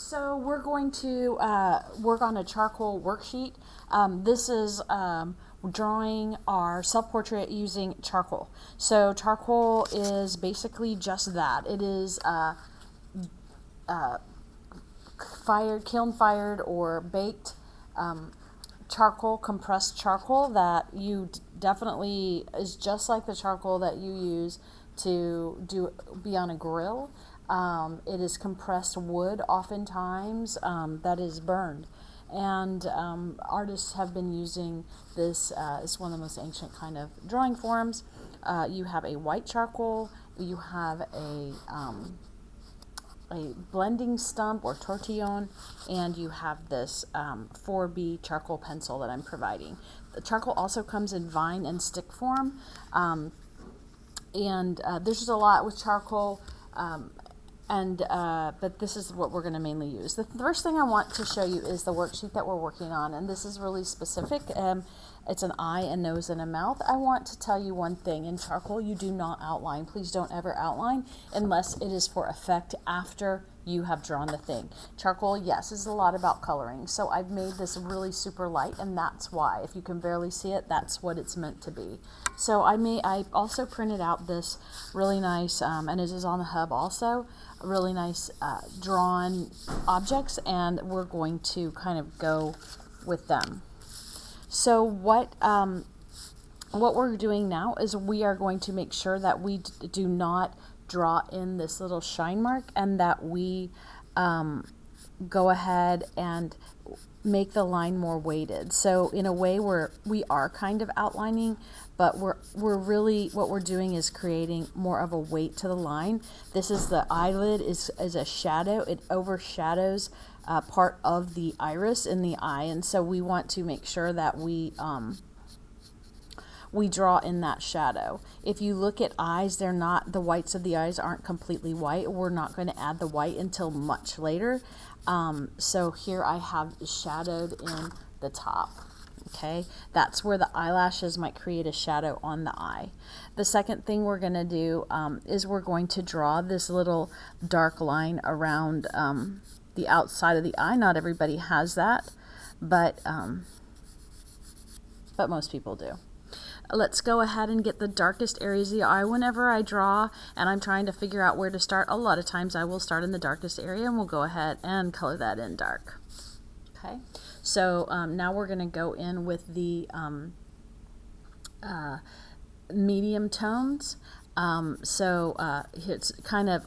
So we're going to work on a charcoal worksheet. This is drawing our self-portrait using charcoal. So charcoal is basically just that. It is kiln fired or baked charcoal, compressed charcoal that you definitely is just like the charcoal that you use to be on a grill. It is compressed wood oftentimes that is burned, and artists have been using this. It's one of the most ancient kind of drawing forms. You have a white charcoal, you have a blending stump or tortillon, and you have this 4B charcoal pencil that I'm providing. The charcoal also comes in vine and stick form, and there's just a lot with charcoal. But this is what we're going to mainly use. The first thing I want to show you is the worksheet that we're working on, and this is really specific. It's an eye, a nose, and a mouth. I want to tell you one thing. In charcoal, you do not outline. Please don't ever outline unless it is for effect after you have drawn the thing. Charcoal, yes, is a lot about coloring. So I've made this really super light, and that's why. If you can barely see it, that's what it's meant to be. So I also printed out this really nice, and it is on the hub also, really nice drawn objects, and we're going to kind of go with them. So what we're doing now is we are going to make sure that we do not draw in this little shine mark, and that we go ahead and make the line more weighted. So in a way we are kind of outlining, but we're really, what we're doing is creating more of a weight to the line. This is the eyelid is a shadow. It overshadows part of the iris in the eye, and so we want to make sure that we draw in that shadow. If you look at eyes, they're not, the whites of the eyes aren't completely white. We're not going to add the white until much later. So here I have shadowed in the top. Okay, that's where the eyelashes might create a shadow on the eye. The second thing we're going to do is we're going to draw this little dark line around the outside of the eye. Not everybody has that, but most people do. Let's go ahead and get the darkest areas of the eye. Whenever I draw and I'm trying to figure out where to start, a lot of times I will start in the darkest area, and we'll go ahead and color that in dark. Okay, so now we're going to go in with the medium tones. It's kind of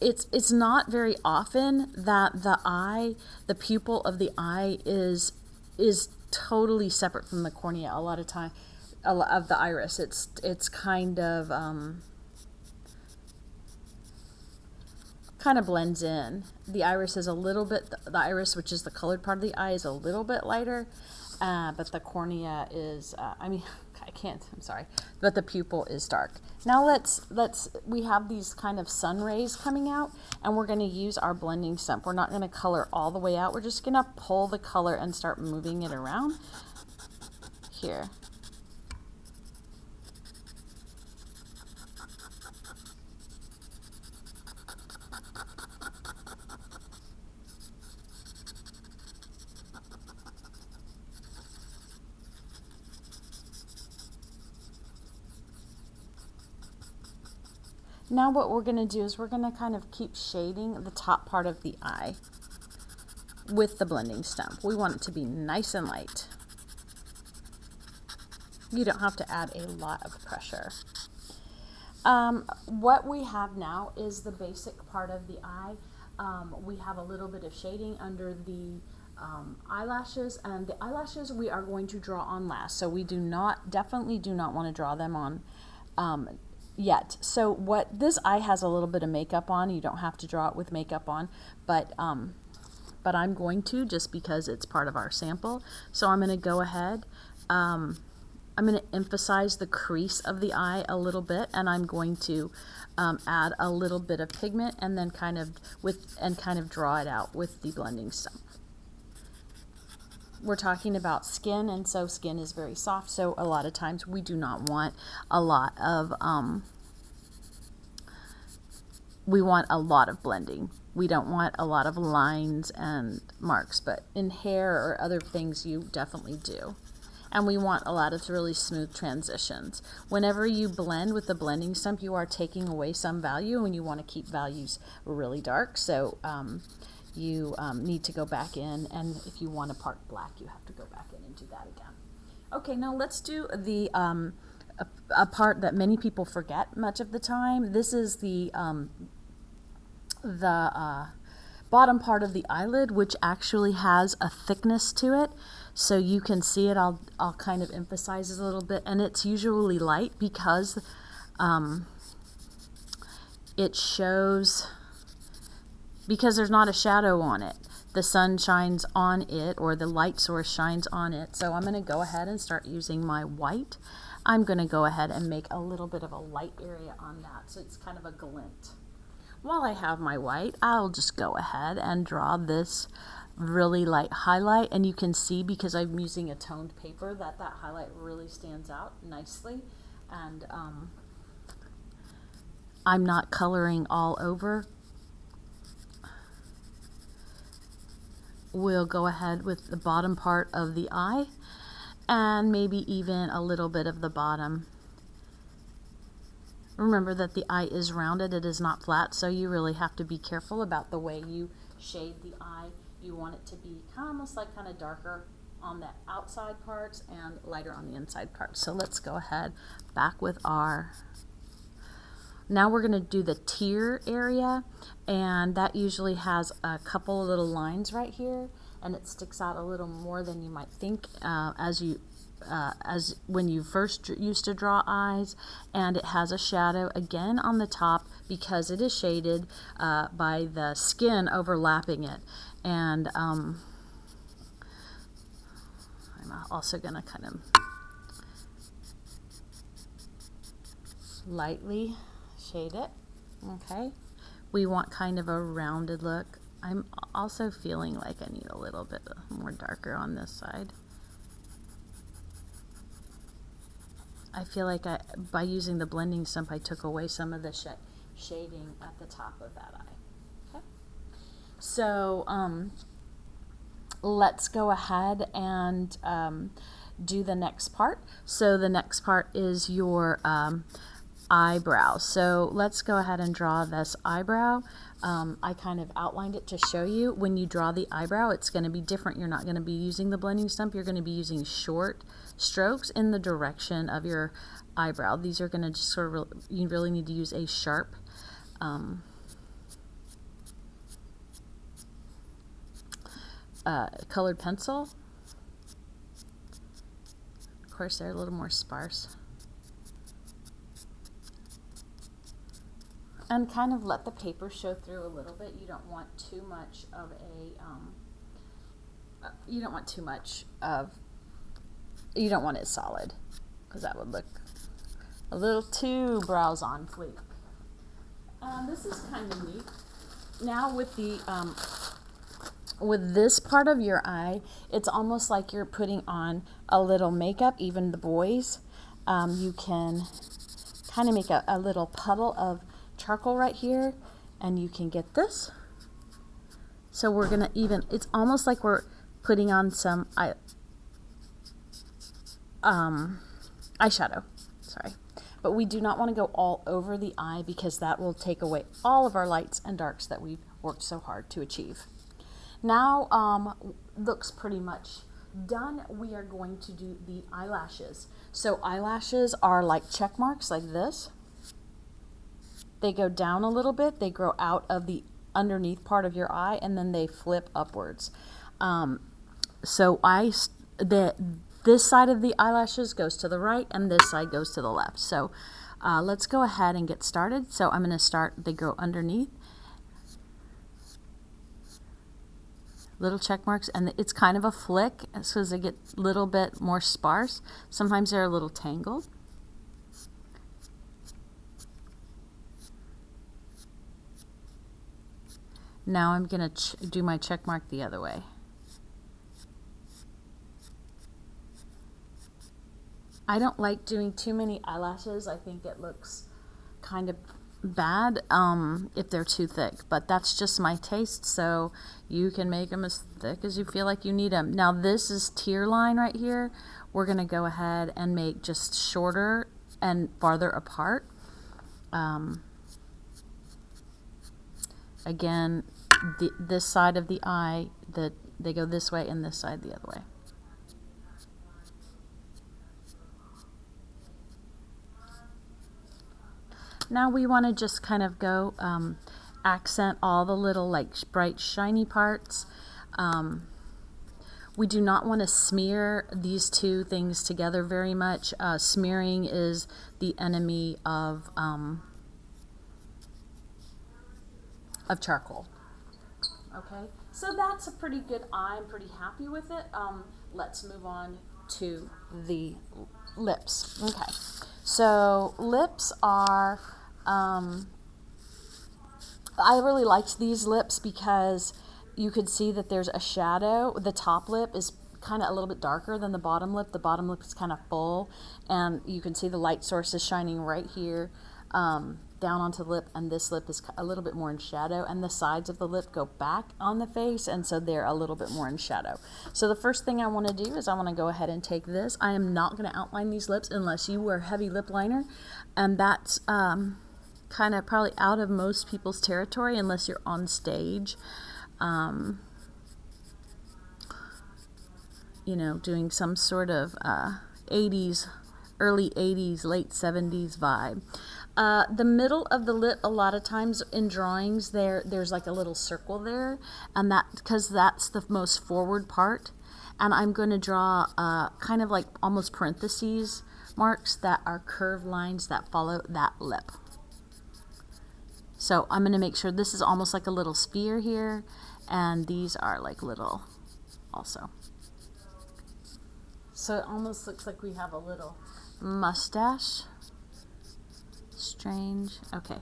it's not very often that the pupil of the eye is totally separate from the cornea. A lot of time of the iris, it's kind of blends in. The iris is a little bit, the iris, which is the colored part of the eye, is a little bit lighter, but the cornea is I'm sorry, but the pupil is dark. Now we have these kind of sun rays coming out, and we're going to use our blending stump. We're not going to color all the way out. We're just going to pull the color and start moving it around here. Now what we're going to do is we're going to kind of keep shading the top part of the eye with the blending stump. We want it to be nice and light. You don't have to add a lot of pressure. What we have now is the basic part of the eye. We have a little bit of shading under the eyelashes, and the eyelashes we are going to draw on last. So we definitely do not want to draw them on yet. So what this eye has a little bit of makeup on. You don't have to draw it with makeup on, but I'm going to, just because it's part of our sample. So I'm going to go ahead. I'm going to emphasize the crease of the eye a little bit, and I'm going to add a little bit of pigment, and then kind of draw it out with the blending stump. We're talking about skin, and so skin is very soft, so a lot of times we do not want a lot of we want a lot of blending. We don't want a lot of lines and marks, but in hair or other things you definitely do. And we want a lot of really smooth transitions. Whenever you blend with the blending stump, you are taking away some value, and you want to keep values really dark. So you need to go back in, and if you want a part black, you have to go back in and do that again. Okay, now let's do the a part that many people forget much of the time. This is the bottom part of the eyelid, which actually has a thickness to it. So you can see it. I'll kind of emphasize it a little bit, and it's usually light because it shows, because there's not a shadow on it. The sun shines on it, or the light source shines on it. So I'm going to go ahead and start using my white. I'm going to go ahead and make a little bit of a light area on that, so it's kind of a glint. While I have my white, I'll just go ahead and draw this really light highlight, and you can see, because I'm using a toned paper, that that highlight really stands out nicely. And I'm not coloring all over. We'll go ahead with the bottom part of the eye, and maybe even a little bit of the bottom. Remember that the eye is rounded, it is not flat, so you really have to be careful about the way you shade the eye. You want it to be almost like kind of darker on the outside parts and lighter on the inside parts. So let's go ahead back with our, now we're going to do the tear area, and that usually has a couple of little lines right here, and it sticks out a little more than you might think as when you first used to draw eyes. And it has a shadow again on the top because it is shaded by the skin overlapping it. And I'm also going to kind of lightly shade it. Okay, we want kind of a rounded look. I'm also feeling like I need a little bit more darker on this side. I feel like by using the blending stump, I took away some of the shading at the top of that eye. Okay, so let's go ahead and do the next part. So the next part is your eyebrow. So let's go ahead and draw this eyebrow. I kind of outlined it to show you. When you draw the eyebrow, it's going to be different. You're not going to be using the blending stump. You're going to be using short strokes in the direction of your eyebrow. These are going to just sort of, you really need to use a sharp colored pencil. Of course, they're a little more sparse. And kind of let the paper show through a little bit. You don't want too much of you don't want it solid, because that would look a little too brows on fleek. This is kind of neat. Now with the with this part of your eye, it's almost like you're putting on a little makeup. Even the boys, you can kind of make a little puddle of charcoal right here, and you can get this. So we're gonna it's almost like we're putting on some eyeshadow, sorry, but we do not want to go all over the eye, because that will take away all of our lights and darks that we've worked so hard to achieve. Now looks pretty much done. We are going to do the eyelashes. So eyelashes are like check marks like this. They go down a little bit, they grow out of the underneath part of your eye, and then they flip upwards. So this side of the eyelashes goes to the right, and this side goes to the left. So let's go ahead and get started. So I'm going to start, they go underneath, little check marks, and it's kind of a flick, so as they get a little bit more sparse. Sometimes they're a little tangled. Now I'm going to do my check mark the other way. I don't like doing too many eyelashes. I think it looks kind of bad if they're too thick, but that's just my taste, so you can make them as thick as you feel like you need them. Now this is tier line right here. We're going to go ahead and make just shorter and farther apart. Again, this side of the eye, they go this way and this side the other way. Now we want to just kind of go accent all the little like bright shiny parts. We do not want to smear these two things together very much. Smearing is the enemy of charcoal. Okay, so that's a pretty good eye. I'm pretty happy with it. Let's move on to the lips. Okay, so lips are, I really liked these lips because you could see that there's a shadow. The top lip is kind of a little bit darker than the bottom lip. The bottom lip is kind of full, and you can see the light source is shining right here down onto the lip, and this lip is a little bit more in shadow, and the sides of the lip go back on the face, and so they're a little bit more in shadow. So the first thing I want to do is I want to go ahead and take this. I am not going to outline these lips unless you wear heavy lip liner, and that's kind of probably out of most people's territory unless you're on stage, you know, doing some sort of 80s, early 80s, late 70s vibe. The middle of the lip, a lot of times in drawings, there's like a little circle there, and because that's the most forward part, and I'm going to draw kind of like almost parentheses marks that are curved lines that follow that lip. So I'm going to make sure this is almost like a little sphere here, and these are like little also. So it almost looks like we have a little mustache. Strange. Okay.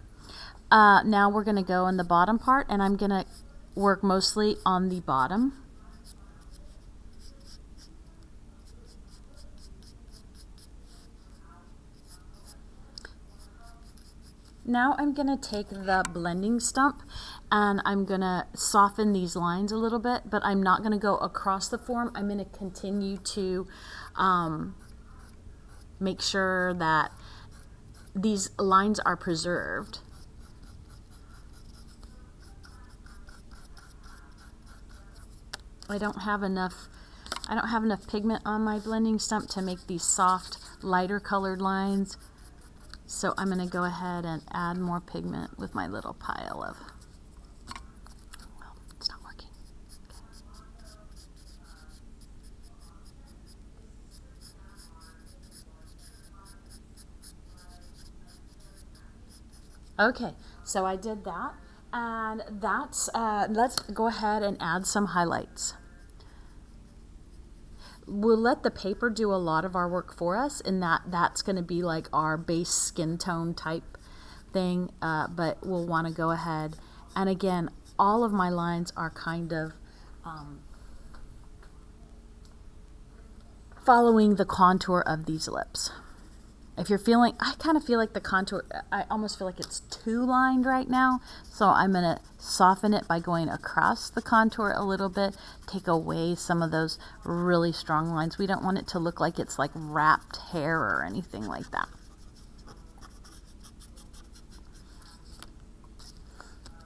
Now we're going to go in the bottom part, and I'm going to work mostly on the bottom. Now I'm going to take the blending stump and I'm going to soften these lines a little bit, but I'm not going to go across the form. I'm going to continue to make sure that these lines are preserved. I don't have enough pigment on my blending stump to make these soft, lighter colored lines. So I'm going to go ahead and add more pigment with my little pile of, well, it's not working. Okay, so I did that, and that's, let's go ahead and add some highlights. We'll let the paper do a lot of our work for us, and that's going to be like our base skin tone type thing, but we'll want to go ahead, and again, all of my lines are kind of following the contour of these lips. If you're feeling, I kind of feel like the contour, I almost feel like it's too lined right now, so I'm going to soften it by going across the contour a little bit, take away some of those really strong lines. We don't want it to look like it's like wrapped hair or anything like that.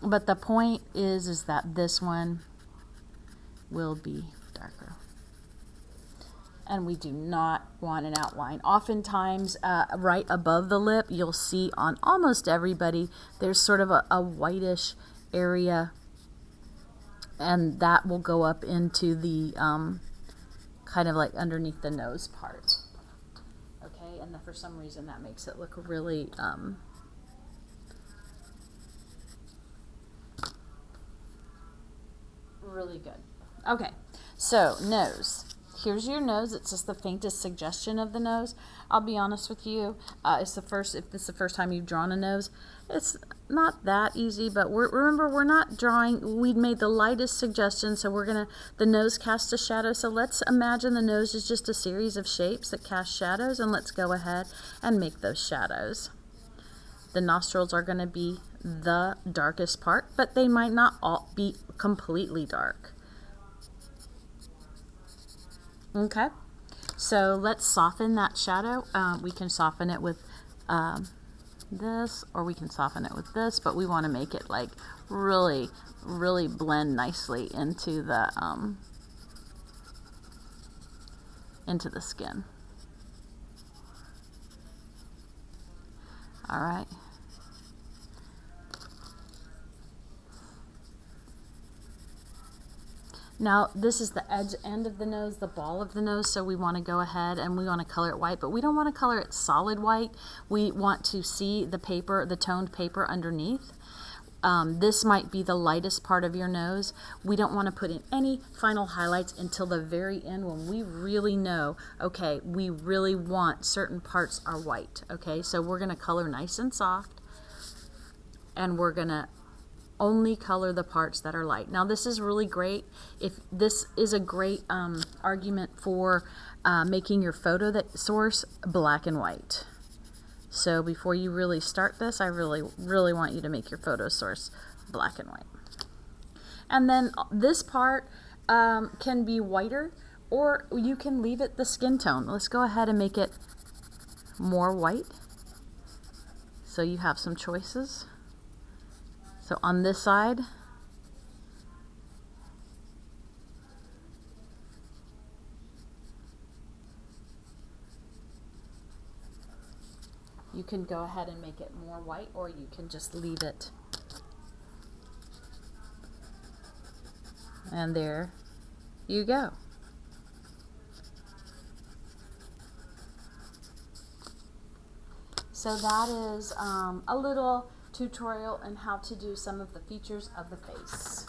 But the point is that this one will be darker. And we do not want an outline. Oftentimes, right above the lip, you'll see on almost everybody, there's sort of a whitish area, and that will go up into the kind of like underneath the nose part. Okay, and for some reason that makes it look really really good. Okay, so nose. Here's your nose. It's just the faintest suggestion of the nose. I'll be honest with you. If this is the first time you've drawn a nose, it's not that easy, but remember, we're not drawing, we made the lightest suggestion, so the nose casts a shadow. So let's imagine the nose is just a series of shapes that cast shadows, and let's go ahead and make those shadows. The nostrils are going to be the darkest part, but they might not all be completely dark. Okay, so let's soften that shadow. We can soften it with this, or we can soften it with this, but we want to make it like really, really blend nicely into the skin. All right. Now this is the edge end of the nose, the ball of the nose, so we want to go ahead and we want to color it white, but we don't want to color it solid white. We want to see the paper, the toned paper underneath. This might be the lightest part of your nose. We don't want to put in any final highlights until the very end when we really know, okay, we really want certain parts are white. Okay, so we're going to color nice and soft, and we're going to only color the parts that are light. Now this is really great. If this is a great argument for making your photo source black and white. So before you really start this, I really want you to make your photo source black and white. And then this part can be whiter, or you can leave it the skin tone. Let's go ahead and make it more white. So you have some choices. So on this side, you can go ahead and make it more white, or you can just leave it. And there you go. So that is a little tutorial on how to do some of the features of the face.